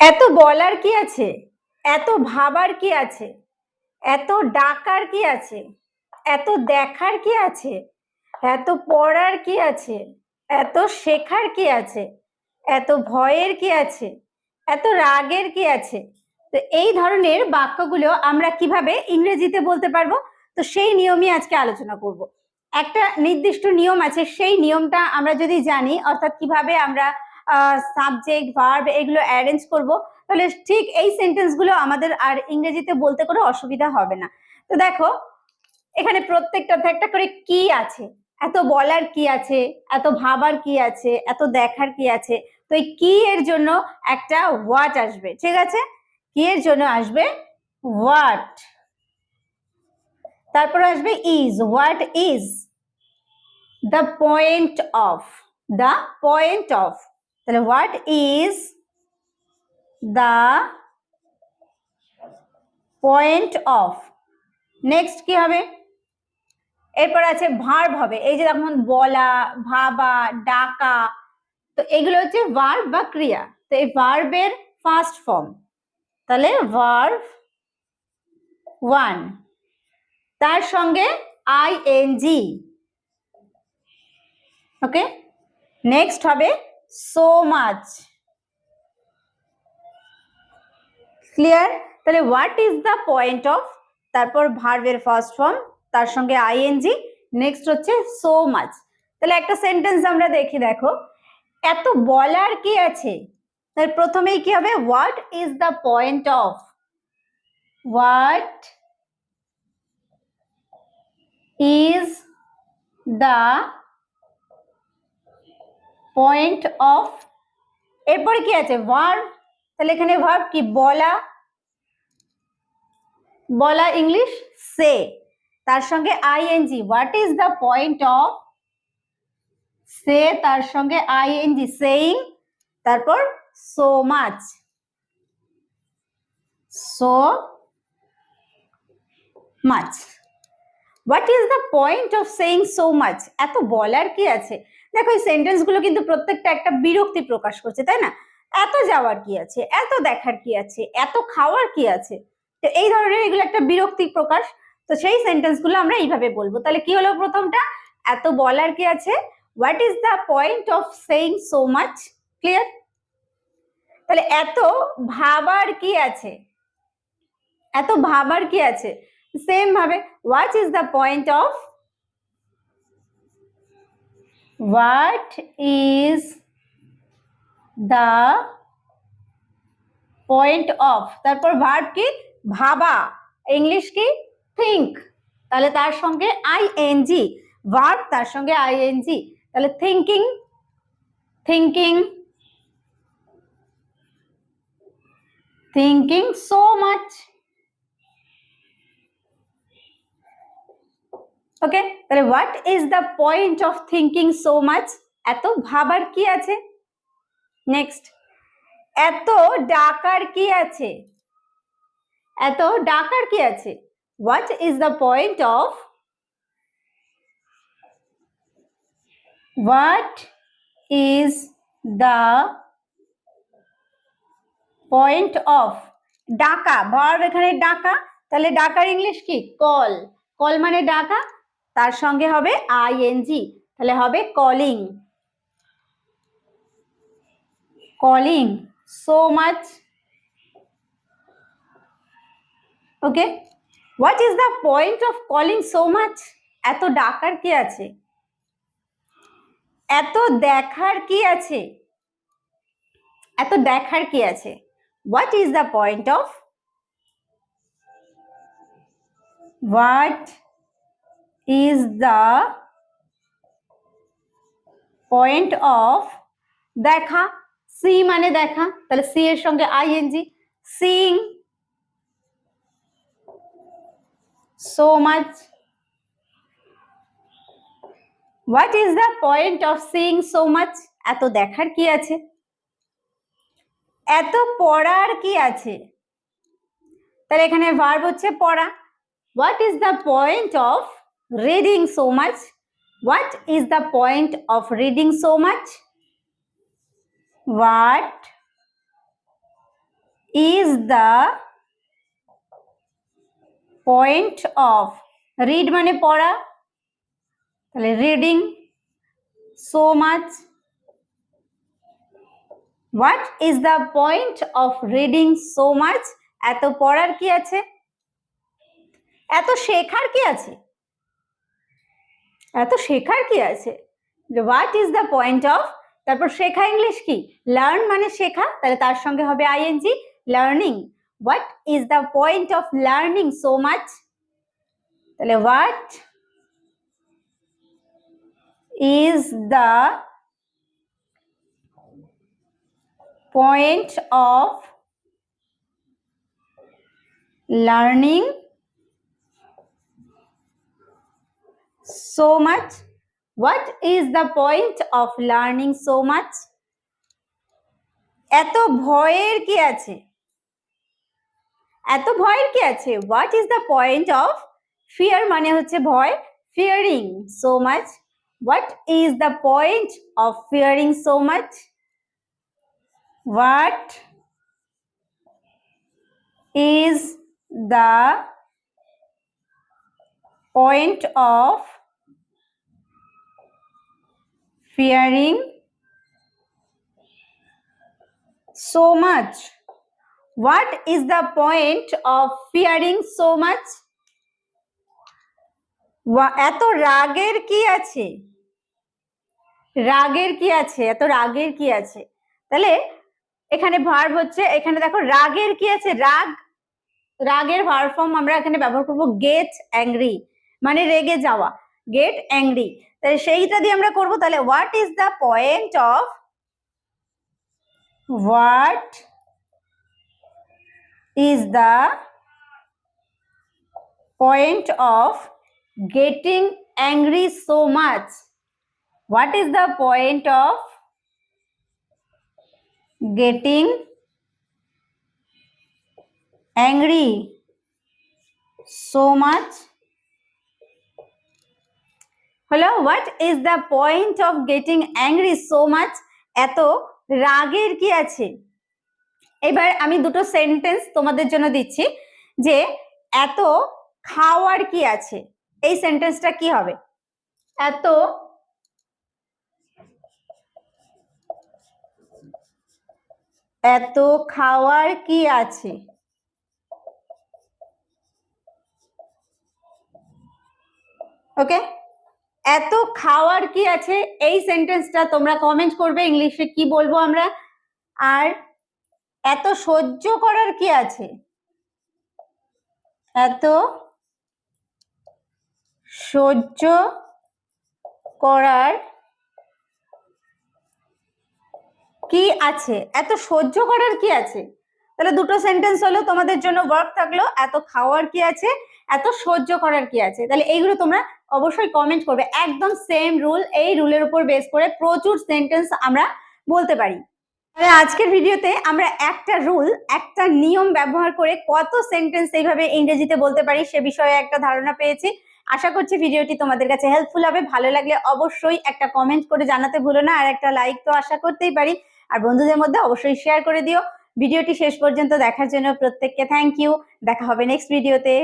এত বলার কি আছে, এত ভাবার কি আছে, এত ডাকার কি আছে, এত দেখার কি আছে, এত পড়ার কি আছে, এত শেখার কি আছে, এত ভয়ের কি আছে, এত রাগের কি আছে। তো এই ধরনের বাক্যগুলো আমরা কিভাবে ইংরেজিতে বলতে পারবো, তো সেই নিয়মই আজকে আলোচনা করব। একটা নির্দিষ্ট নিয়ম আছে, সেই নিয়মটা আমরা যদি জানি, অর্থাৎ কিভাবে আমরা সাবজেক্ট ভার্ব এগুলো অ্যারেঞ্জ করব, তাহলে ঠিক এই সেন্টেন্স গুলো আমাদের আর ইংরেজিতে বলতে কোনো অসুবিধা হবে না। তো দেখো এখানে প্রত্যেকটাতে একটা করে কি আছে, এত বলার কি আছে, এত ভাবার কি আছে, এত দেখার কি আছে। তো এই কি এর জন্য একটা হোয়াট আসবে, ঠিক আছে? কি এর জন্য আসবে হোয়াট, তারপর আসবে is, what is the point of, the point of, তাহলে what is the point of. Next কি হবে, এরপর আছে ভার্ব হবে, এই যে যেমন বলা, ভাবা, ডাকা, তো এগুলো হচ্ছে ভার্ব বা ক্রিয়া। তো এই ভার্বের ফার্স্ট ফর্ম, তাহলে ভার্ব ওয়ান, তার সঙ্গে আইএনজি, ওকে। নেক্সট হবে সো মাচ, ক্লিয়ার? তাহলে what is the point of, তারপর ভার্বের ফার্স্ট ফর্ম, তার সঙ্গে আইএনজি, নেক্সট হচ্ছে সো মাচ। তাহলে একটা সেন্টেন্স আমরা দেখি, দেখো এত বলার কি আছে, তাহলে প্রথমেই কি হবে, what is the point of, what is the point of. এরপরে কি আছে, ভার্ব, তাহলে এখানে ভার্ব কি, বলা, বলা ইংলিশ সে, তার সঙ্গে ING, what is the point of say, তার সঙ্গে আইএনজি সেইং, তারপর so much, so much. What is the point of saying so much, এত বলার কি আছে। দেখো এই সেন্টেন্স গুলো কিন্তু প্রত্যেকটা একটা বিরক্তি প্রকাশ করছে, তাই না? এত যাওয়ার কি আছে, এত দেখার কি আছে, এত খাওয়ার কি আছে, তো এই ধরনের এগুলো একটা বিরক্তি প্রকাশ। তো সেই সেন্টেন্স গুলো আমরা এইভাবে বলবো। তাহলে কি হলো প্রথমটা, এত বলার কি আছে, what is the point of saying so much, clear? তাহলে এত ভাবার কি আছে, এত ভাবার কি আছে, সেম ভাবে what is the point of, what is the point of, তারপর ভার্ব কি, ভাবা, ইংলিশ কি থিঙ্ক, তাহলে তার সঙ্গে আইএনজি, ভার্ব তার সঙ্গে আইএনজি, তাহলে thinking, thinking, thinking so much, okay. তাহলে what is the point of thinking so much, এত ভাবার কি আছে। নেক্সট, এত ডাকার কি আছে, এত ডাকার কি আছে, what is the point of, what is the point of, ডাকা, ভার্ব এখানে ডাকা, তাহলে ডাকার ইংলিশ কি কল, কল মানে ডাকা, তার সঙ্গে হবে আইএনজি, তাহলে হবে calling, calling so much, okay. What is the point of calling so much, এত ডাকার কি আছে, এত দেখার কি আছে, এত দেখার কি আছে, what is the point of, what is the point of, দেখা, সি মানে দেখা, তাহলে সি এর সঙ্গে ING, seeing so much, what is the point of seeing so much, এত দেখার কি আছে, এত পড়ার কি আছে, তাহলে এখানে ভার্ব হচ্ছে পড়া, what is the point of reading so much, what is the point of reading so much, what is the point of, read মানে পড়া, তাহলে reading so much. What is the point of reading so much? এত পড়ার কি আছে, এত শেখার কি আছে, এত শেখার কি আছে। What is the point of, তারপর শেখা ইংলিশ কি, লার্ন মানে শেখা, তাহলে তার সঙ্গে হবে ING, learning. What is the point of learning so much, তাহলে what is the point of learning so much? What is the point of learning so much? এত ভয়ের কি আছে, এত ভয়ের কি আছে। What is the point of fear মানে হচ্ছে ভয়, fearing so much. What is the point of fearing so much? What is the point of fearing so much? What is the point of fearing so much? এত রাগের কি আছে, রাগের কি আছে, এত রাগের কি আছে। তাহলে এখানে ভার্ব হচ্ছে, এখানে দেখো রাগের কি আছে, রাগ, রাগের ভার্ব ফর্ম আমরা এখানে ব্যবহার করব গেট অ্যাংরি, মানে রেগে যাওয়া, গেট অ্যাংরি। তাহলে সেইটা দিয়ে আমরা করব। তাহলে what is the point of, what is the point of getting angry so much? What is the point of getting angry so much? হলো what is the point of getting angry so much, এত রাগের কি আছে। এবার আমি দুটো sentence তোমাদের জন্য দিচ্ছি, যে এত খাওয়ার কি আছে, এই সেন্টেন্সটা কি হবে, এত এত খাওয়ার কি আছে। ওকে, এত খাওয়ার কি আছে, এই সেন্টেন্সটা তোমরা কমেন্ট করবে ইংলিশে কি বলবো আমরা। আর এত সহ্য করার কি আছে, এত সহ্য করার কি আছে, এত সহ্য করার কি আছে। তাহলে দুটো সেন্টেন্স হলো, তোমাদের জন্য ওয়ার্ক থাকলো, এত খাওয়ার কি আছে, এত সহ্য করার কি আছে। তাহলে এইগুলো তোমরা অবশ্যই কমেন্ট করবে, একদম সেম রুল, এই রুলের উপর বেস করে প্রচুর সেন্টেন্স আমরা বলতে পারি। আজকের ভিডিওতে আমরা একটা রুল, একটা নিয়ম ব্যবহার করে কত সেন্টেন্স এইভাবে ইংরেজিতে বলতে পারি সে বিষয়ে একটা ধারণা পেয়েছি। আশা করছি ভিডিওটি তোমাদের কাছে হেল্পফুল হবে। ভালো লাগলে অবশ্যই একটা কমেন্ট করে জানাতে ভুলো না, আর একটা লাইক তো আশা করতেই পারি, আর বন্ধুদের মধ্যে অবশ্যই শেয়ার করে দিও। ভিডিওটি শেষ পর্যন্ত দেখার জন্য প্রত্যেককে থ্যাংক ইউ। দেখা হবে নেক্সট ভিডিওতে।